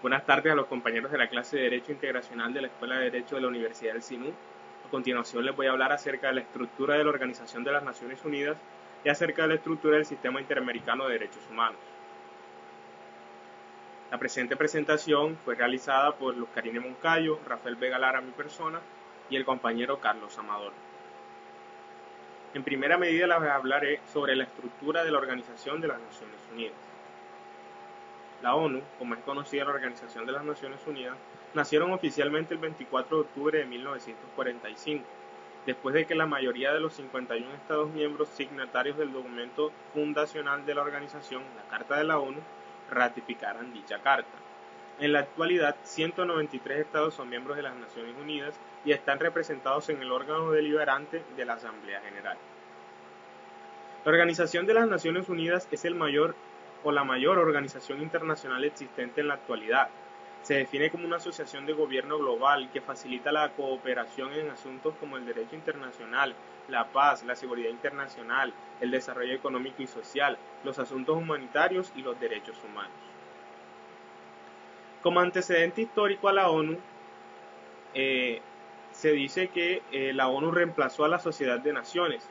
Buenas tardes a los compañeros de la clase de Derecho Integracional de la Escuela de Derecho de la Universidad del SINU. A continuación les voy a hablar acerca de la estructura de la Organización de las Naciones Unidas y acerca de la estructura del Sistema Interamericano de Derechos Humanos. La presente presentación fue realizada por Luz Karine Moncayo, Rafael Vega Lara, mi persona, y el compañero Carlos Amador. En primera medida les hablaré sobre la estructura de la Organización de las Naciones Unidas. La ONU, como es conocida la Organización de las Naciones Unidas, nacieron oficialmente el 24 de octubre de 1945, después de que la mayoría de los 51 Estados miembros signatarios del documento fundacional de la organización, la Carta de la ONU, ratificaran dicha carta. En la actualidad, 193 Estados son miembros de las Naciones Unidas y están representados en el órgano deliberante de la Asamblea General. La Organización de las Naciones Unidas es la mayor organización internacional existente en la actualidad. Se define como una asociación de gobierno global que facilita la cooperación en asuntos como el derecho internacional, la paz, la seguridad internacional, el desarrollo económico y social, los asuntos humanitarios y los derechos humanos. Como antecedente histórico a la ONU, se dice que la ONU reemplazó a la Sociedad de Naciones,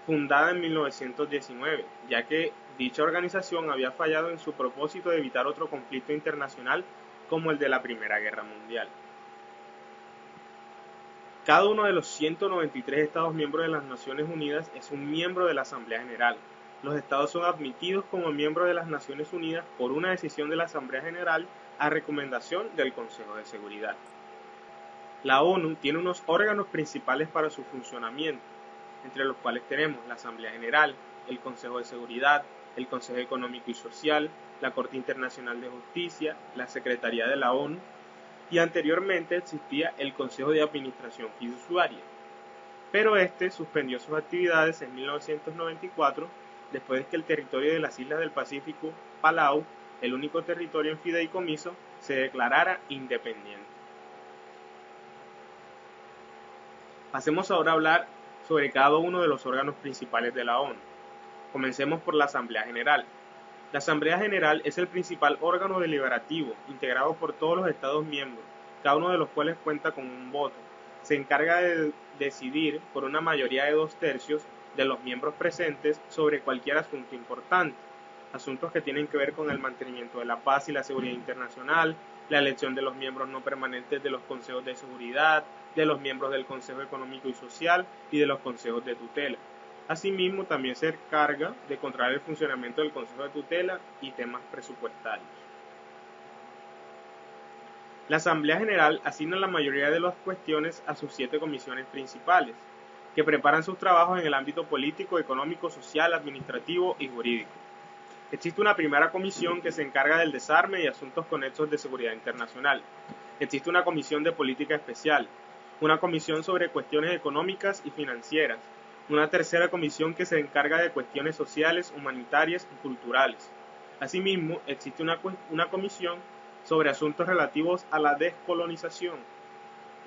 fundada en 1919, ya que dicha organización había fallado en su propósito de evitar otro conflicto internacional como el de la Primera Guerra Mundial. Cada uno de los 193 Estados miembros de las Naciones Unidas es un miembro de la Asamblea General. Los Estados son admitidos como miembros de las Naciones Unidas por una decisión de la Asamblea General a recomendación del Consejo de Seguridad. La ONU tiene unos órganos principales para su funcionamiento, entre los cuales tenemos la Asamblea General, el Consejo de Seguridad, el Consejo Económico y Social, la Corte Internacional de Justicia, la Secretaría de la ONU, y anteriormente existía el Consejo de Administración Fiduciaria. Pero este suspendió sus actividades en 1994, después de que el territorio de las Islas del Pacífico, Palau, el único territorio en fideicomiso, se declarara independiente. Pasemos ahora a hablar sobre cada uno de los órganos principales de la ONU. Comencemos por la Asamblea General. La Asamblea General es el principal órgano deliberativo, integrado por todos los Estados miembros, cada uno de los cuales cuenta con un voto. Se encarga de decidir por una mayoría de 2/3 de los miembros presentes sobre cualquier asunto importante. Asuntos que tienen que ver con el mantenimiento de la paz y la seguridad internacional, la elección de los miembros no permanentes de los consejos de seguridad, de los miembros del Consejo Económico y Social y de los consejos de tutela. Asimismo, también se encarga de controlar el funcionamiento del Consejo de Tutela y temas presupuestarios. La Asamblea General asigna la mayoría de las cuestiones a sus 7 comisiones principales, que preparan sus trabajos en el ámbito político, económico, social, administrativo y jurídico. Existe una primera comisión que se encarga del desarme y asuntos conexos de seguridad internacional. Existe una comisión de política especial, una comisión sobre cuestiones económicas y financieras, una tercera comisión que se encarga de cuestiones sociales, humanitarias y culturales. Asimismo, existe una comisión sobre asuntos relativos a la descolonización.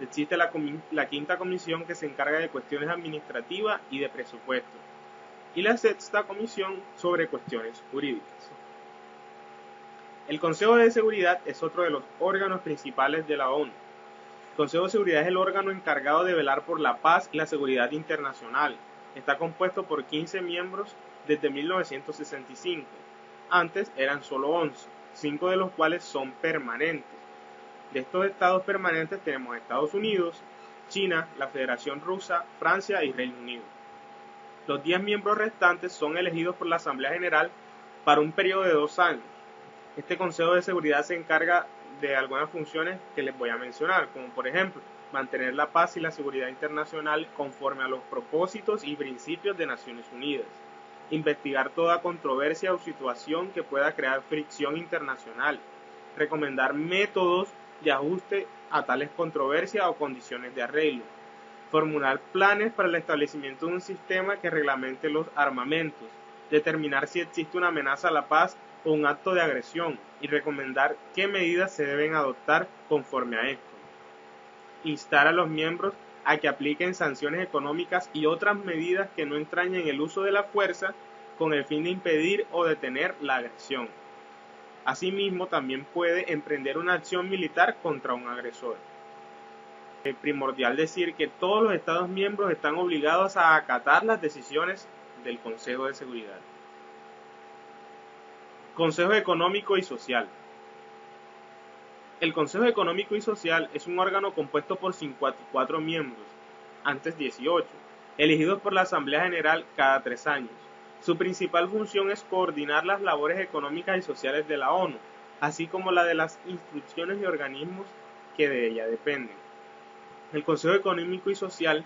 Existe la quinta comisión que se encarga de cuestiones administrativas y de presupuesto. Y la sexta comisión sobre cuestiones jurídicas. El Consejo de Seguridad es otro de los órganos principales de la ONU. El Consejo de Seguridad es el órgano encargado de velar por la paz y la seguridad internacional. Está compuesto por 15 miembros desde 1965. Antes eran solo 11, 5 de los cuales son permanentes. De estos estados permanentes tenemos Estados Unidos, China, la Federación Rusa, Francia y Reino Unido. Los 10 miembros restantes son elegidos por la Asamblea General para un periodo de 2 años. Este Consejo de Seguridad se encarga de algunas funciones que les voy a mencionar, como por ejemplo, mantener la paz y la seguridad internacional conforme a los propósitos y principios de Naciones Unidas, investigar toda controversia o situación que pueda crear fricción internacional, recomendar métodos de ajuste a tales controversias o condiciones de arreglo, formular planes para el establecimiento de un sistema que reglamente los armamentos, determinar si existe una amenaza a la paz o un acto de agresión y recomendar qué medidas se deben adoptar conforme a esto. Instar a los miembros a que apliquen sanciones económicas y otras medidas que no entrañen el uso de la fuerza con el fin de impedir o detener la agresión. Asimismo, también puede emprender una acción militar contra un agresor. Es primordial decir que todos los Estados miembros están obligados a acatar las decisiones del Consejo de Seguridad. Consejo Económico y Social. El Consejo Económico y Social es un órgano compuesto por 54 miembros, antes 18, elegidos por la Asamblea General cada 3 años. Su principal función es coordinar las labores económicas y sociales de la ONU, así como la de las instituciones y organismos que de ella dependen. El Consejo Económico y Social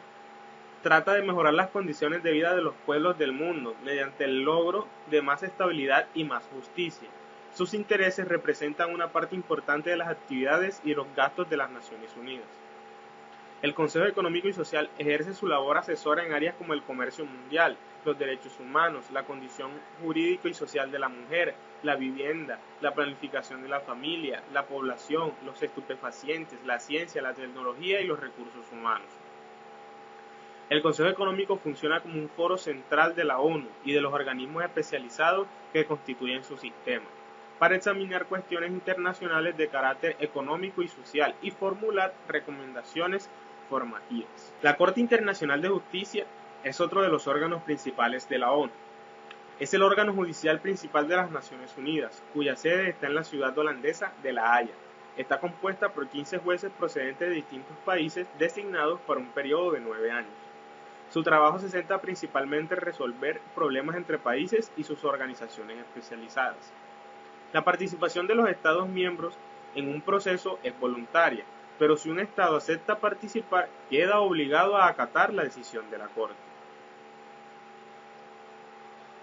trata de mejorar las condiciones de vida de los pueblos del mundo mediante el logro de más estabilidad y más justicia. Sus intereses representan una parte importante de las actividades y los gastos de las Naciones Unidas. El Consejo Económico y Social ejerce su labor asesora en áreas como el comercio mundial, los derechos humanos, la condición jurídico y social de la mujer, la vivienda, la planificación de la familia, la población, los estupefacientes, la ciencia, la tecnología y los recursos humanos. El Consejo Económico funciona como un foro central de la ONU y de los organismos especializados que constituyen su sistema, para examinar cuestiones internacionales de carácter económico y social y formular recomendaciones formativas. La Corte Internacional de Justicia es otro de los órganos principales de la ONU. Es el órgano judicial principal de las Naciones Unidas, cuya sede está en la ciudad holandesa de La Haya. Está compuesta por 15 jueces procedentes de distintos países designados para un periodo de 9 años. Su trabajo se centra principalmente en resolver problemas entre países y sus organizaciones especializadas. La participación de los Estados miembros en un proceso es voluntaria, pero si un Estado acepta participar, queda obligado a acatar la decisión de la Corte.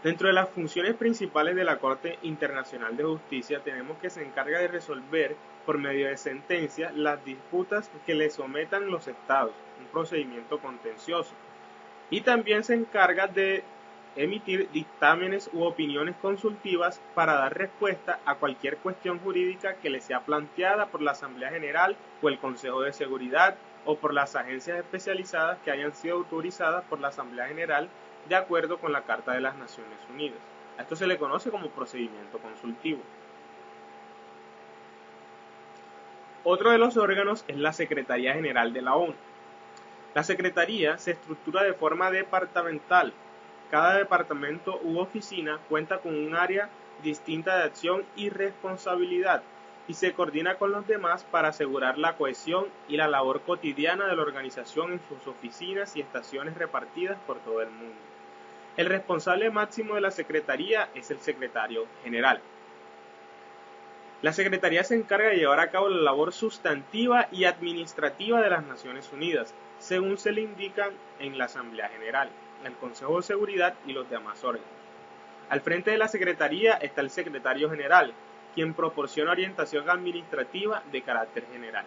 Dentro de las funciones principales de la Corte Internacional de Justicia tenemos que se encarga de resolver por medio de sentencias las disputas que le sometan los Estados, un procedimiento contencioso, y también se encarga de emitir dictámenes u opiniones consultivas para dar respuesta a cualquier cuestión jurídica que le sea planteada por la Asamblea General o el Consejo de Seguridad o por las agencias especializadas que hayan sido autorizadas por la Asamblea General de acuerdo con la Carta de las Naciones Unidas. A esto se le conoce como procedimiento consultivo. Otro de los órganos es la Secretaría General de la ONU. La Secretaría se estructura de forma departamental. Cada departamento u oficina cuenta con un área distinta de acción y responsabilidad y se coordina con los demás para asegurar la cohesión y la labor cotidiana de la organización en sus oficinas y estaciones repartidas por todo el mundo. El responsable máximo de la Secretaría es el Secretario General. La Secretaría se encarga de llevar a cabo la labor sustantiva y administrativa de las Naciones Unidas, según se le indican en la Asamblea General, el Consejo de Seguridad y los demás órganos. Al frente de la Secretaría está el Secretario General, quien proporciona orientación administrativa de carácter general.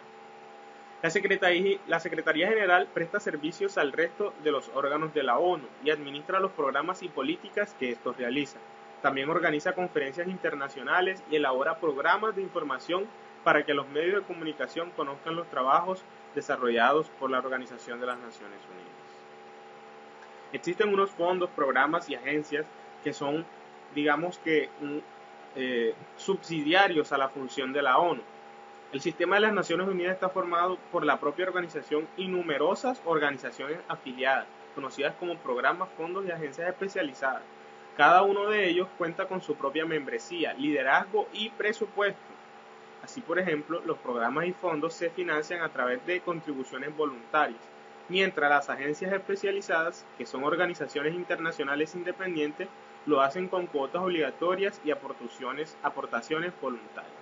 La Secretaría General presta servicios al resto de los órganos de la ONU y administra los programas y políticas que estos realizan. También organiza conferencias internacionales y elabora programas de información para que los medios de comunicación conozcan los trabajos desarrollados por la Organización de las Naciones Unidas. Existen unos fondos, programas y agencias que son, digamos que, subsidiarios a la función de la ONU. El sistema de las Naciones Unidas está formado por la propia organización y numerosas organizaciones afiliadas, conocidas como programas, fondos y agencias especializadas. Cada uno de ellos cuenta con su propia membresía, liderazgo y presupuesto. Así, por ejemplo, los programas y fondos se financian a través de contribuciones voluntarias, mientras las agencias especializadas, que son organizaciones internacionales independientes, lo hacen con cuotas obligatorias y aportaciones voluntarias.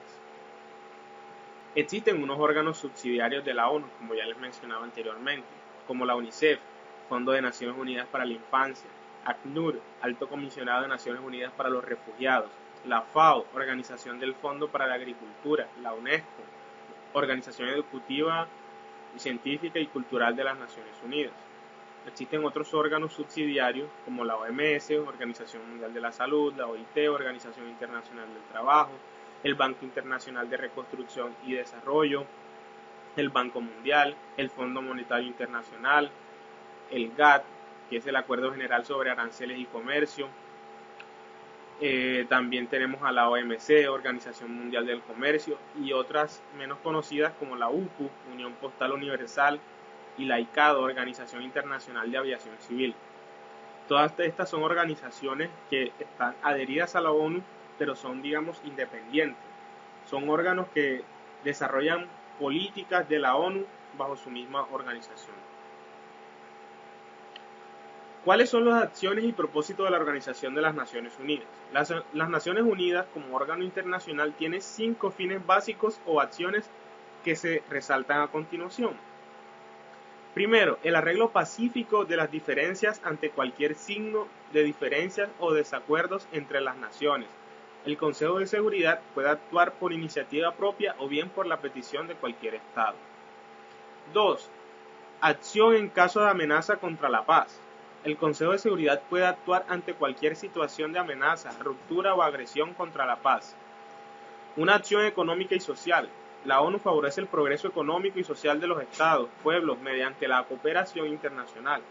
Existen unos órganos subsidiarios de la ONU, como ya les mencionaba anteriormente, como la UNICEF, Fondo de Naciones Unidas para la Infancia, ACNUR, Alto Comisionado de Naciones Unidas para los Refugiados, la FAO, Organización del Fondo para la Agricultura, la UNESCO, Organización Ejecutiva, Científica y Cultural de las Naciones Unidas. Existen otros órganos subsidiarios como la OMS, Organización Mundial de la Salud, la OIT, Organización Internacional del Trabajo, el Banco Internacional de Reconstrucción y Desarrollo, el Banco Mundial, el Fondo Monetario Internacional, el GATT, que es el Acuerdo General sobre Aranceles y Comercio, También tenemos a la OMC, Organización Mundial del Comercio, y otras menos conocidas como la UPU, Unión Postal Universal, y la ICAO, Organización Internacional de Aviación Civil. Todas estas son organizaciones que están adheridas a la ONU, pero son, digamos, independientes. Son órganos que desarrollan políticas de la ONU bajo su misma organización. ¿Cuáles son las acciones y propósitos de la Organización de las Naciones Unidas? Las Naciones Unidas, como órgano internacional, tiene 5 fines básicos o acciones que se resaltan a continuación. Primero, el arreglo pacífico de las diferencias ante cualquier signo de diferencias o desacuerdos entre las naciones. El Consejo de Seguridad puede actuar por iniciativa propia o bien por la petición de cualquier Estado. 2. Acción en caso de amenaza contra la paz. El Consejo de Seguridad puede actuar ante cualquier situación de amenaza, ruptura o agresión contra la paz. Una acción económica y social. La ONU favorece el progreso económico y social de los estados, pueblos, mediante la cooperación internacional.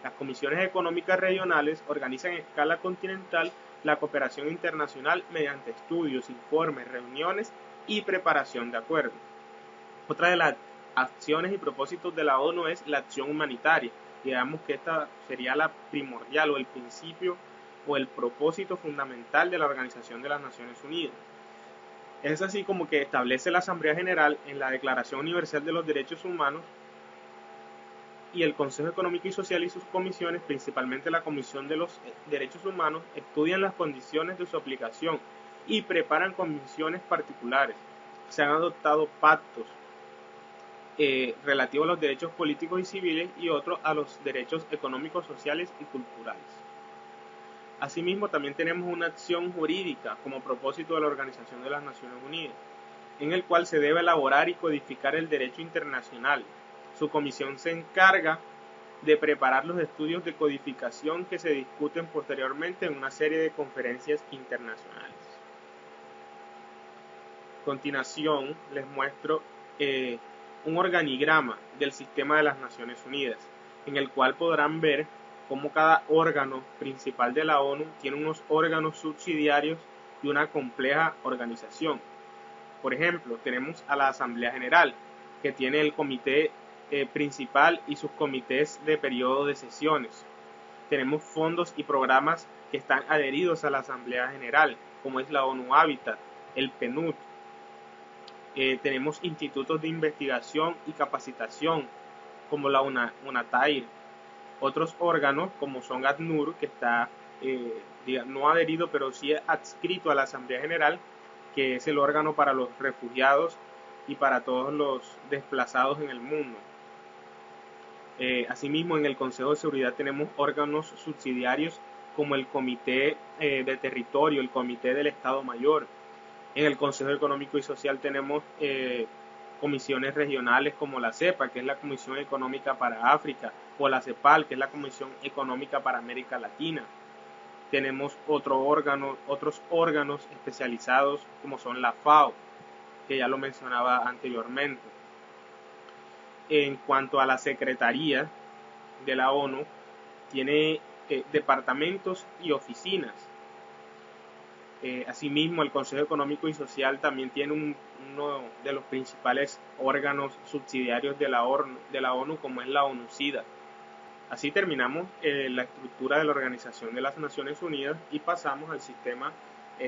Las comisiones económicas regionales organizan en escala continental la cooperación internacional mediante estudios, informes, reuniones y preparación de acuerdos. Otra de las acciones y propósitos de la ONU es la acción humanitaria. Digamos que esta sería la primordial o el principio o el propósito fundamental de la Organización de las Naciones Unidas. Es así como que establece la Asamblea General en la Declaración Universal de los Derechos Humanos y el Consejo Económico y Social y sus comisiones, principalmente la Comisión de los Derechos Humanos, estudian las condiciones de su aplicación y preparan comisiones particulares. Se han adoptado pactos relativos a los derechos políticos y civiles y otros a los derechos económicos, sociales y culturales. Asimismo, también tenemos una acción jurídica como propósito de la Organización de las Naciones Unidas, en el cual se debe elaborar y codificar el derecho internacional. Su comisión se encarga de preparar los estudios de codificación que se discuten posteriormente en una serie de conferencias internacionales. A continuación, les muestro un organigrama del sistema de las Naciones Unidas, en el cual podrán ver cómo cada órgano principal de la ONU tiene unos órganos subsidiarios y una compleja organización. Por ejemplo, tenemos a la Asamblea General, que tiene el comité principal y sus comités de periodo de sesiones. Tenemos fondos y programas que están adheridos a la Asamblea General, como es la ONU Habitat, el PNUD. Tenemos institutos de investigación y capacitación, como la UNATAIR. Otros órganos, como son ACNUR, que está no adherido, pero sí adscrito a la Asamblea General, que es el órgano para los refugiados y para todos los desplazados en el mundo. Asimismo, en el Consejo de Seguridad tenemos órganos subsidiarios como el Comité de Territorio, el Comité del Estado Mayor. En el Consejo Económico y Social tenemos comisiones regionales como la CEPA, que es la Comisión Económica para África, o la CEPAL, que es la Comisión Económica para América Latina. Tenemos otros órganos especializados como son la FAO, que ya lo mencionaba anteriormente. En cuanto a la Secretaría de la ONU, tiene departamentos y oficinas. Asimismo, el Consejo Económico y Social también tiene uno de los principales órganos subsidiarios de la ONU, como es la ONU-SIDA. Así terminamos la estructura de la Organización de las Naciones Unidas y pasamos al Sistema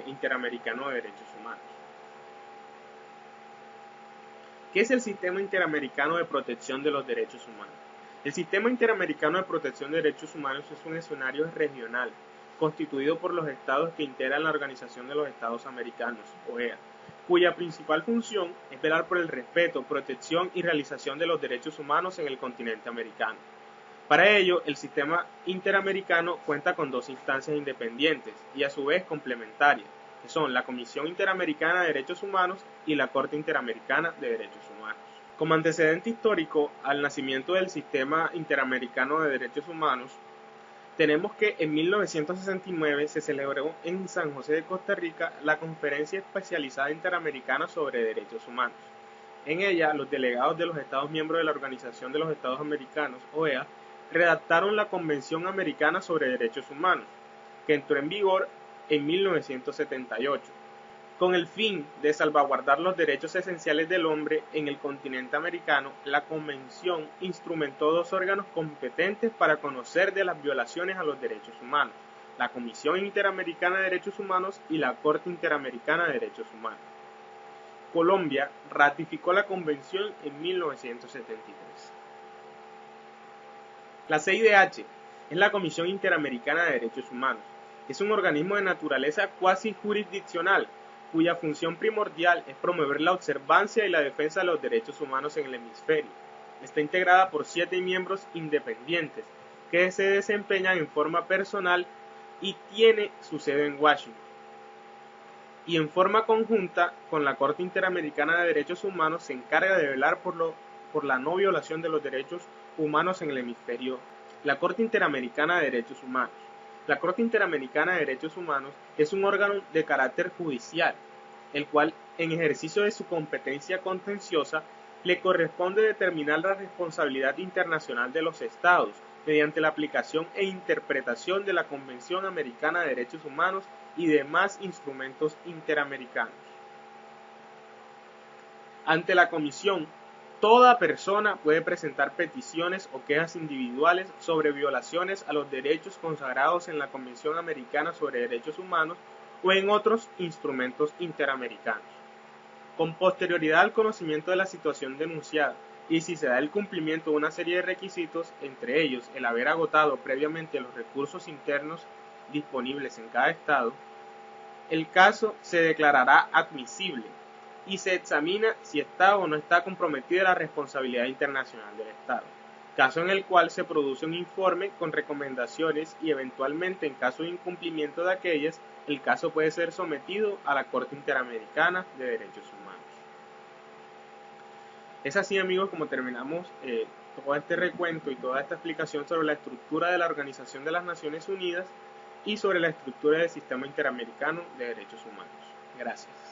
Interamericano de Derechos Humanos. ¿Qué es el Sistema Interamericano de Protección de los Derechos Humanos? El Sistema Interamericano de Protección de Derechos Humanos es un escenario regional constituido por los estados que integran la Organización de los Estados Americanos, OEA, cuya principal función es velar por el respeto, protección y realización de los derechos humanos en el continente americano. Para ello, el sistema interamericano cuenta con 2 instancias independientes y a su vez complementarias, que son la Comisión Interamericana de Derechos Humanos y la Corte Interamericana de Derechos Humanos. Como antecedente histórico al nacimiento del Sistema Interamericano de Derechos Humanos, tenemos que en 1969 se celebró en San José de Costa Rica la Conferencia Especializada Interamericana sobre Derechos Humanos. En ella, los delegados de los Estados miembros de la Organización de los Estados Americanos, OEA, redactaron la Convención Americana sobre Derechos Humanos, que entró en vigor en 1978, con el fin de salvaguardar los derechos esenciales del hombre en el continente americano. La Convención instrumentó dos órganos competentes para conocer de las violaciones a los derechos humanos: la Comisión Interamericana de Derechos Humanos y la Corte Interamericana de Derechos Humanos. Colombia ratificó la Convención en 1973. La CIDH es la Comisión Interamericana de Derechos Humanos. Es un organismo de naturaleza cuasi jurisdiccional, cuya función primordial es promover la observancia y la defensa de los derechos humanos en el hemisferio. Está integrada por 7 miembros independientes que se desempeñan en forma personal y tiene su sede en Washington. Y en forma conjunta con la Corte Interamericana de Derechos Humanos se encarga de velar por la no violación de los derechos humanos en el hemisferio. La Corte Interamericana de Derechos Humanos. La Corte Interamericana de Derechos Humanos es un órgano de carácter judicial, el cual, en ejercicio de su competencia contenciosa, le corresponde determinar la responsabilidad internacional de los Estados mediante la aplicación e interpretación de la Convención Americana de Derechos Humanos y demás instrumentos interamericanos. Ante la Comisión, toda persona puede presentar peticiones o quejas individuales sobre violaciones a los derechos consagrados en la Convención Americana sobre Derechos Humanos o en otros instrumentos interamericanos. Con posterioridad al conocimiento de la situación denunciada, y si se da el cumplimiento de una serie de requisitos, entre ellos el haber agotado previamente los recursos internos disponibles en cada estado, el caso se declarará admisible y se examina si está o no está comprometida la responsabilidad internacional del Estado, caso en el cual se produce un informe con recomendaciones y eventualmente, en caso de incumplimiento de aquellas, el caso puede ser sometido a la Corte Interamericana de Derechos Humanos. Es así, amigos, como terminamos todo este recuento y toda esta explicación sobre la estructura de la Organización de las Naciones Unidas y sobre la estructura del Sistema Interamericano de Derechos Humanos. Gracias.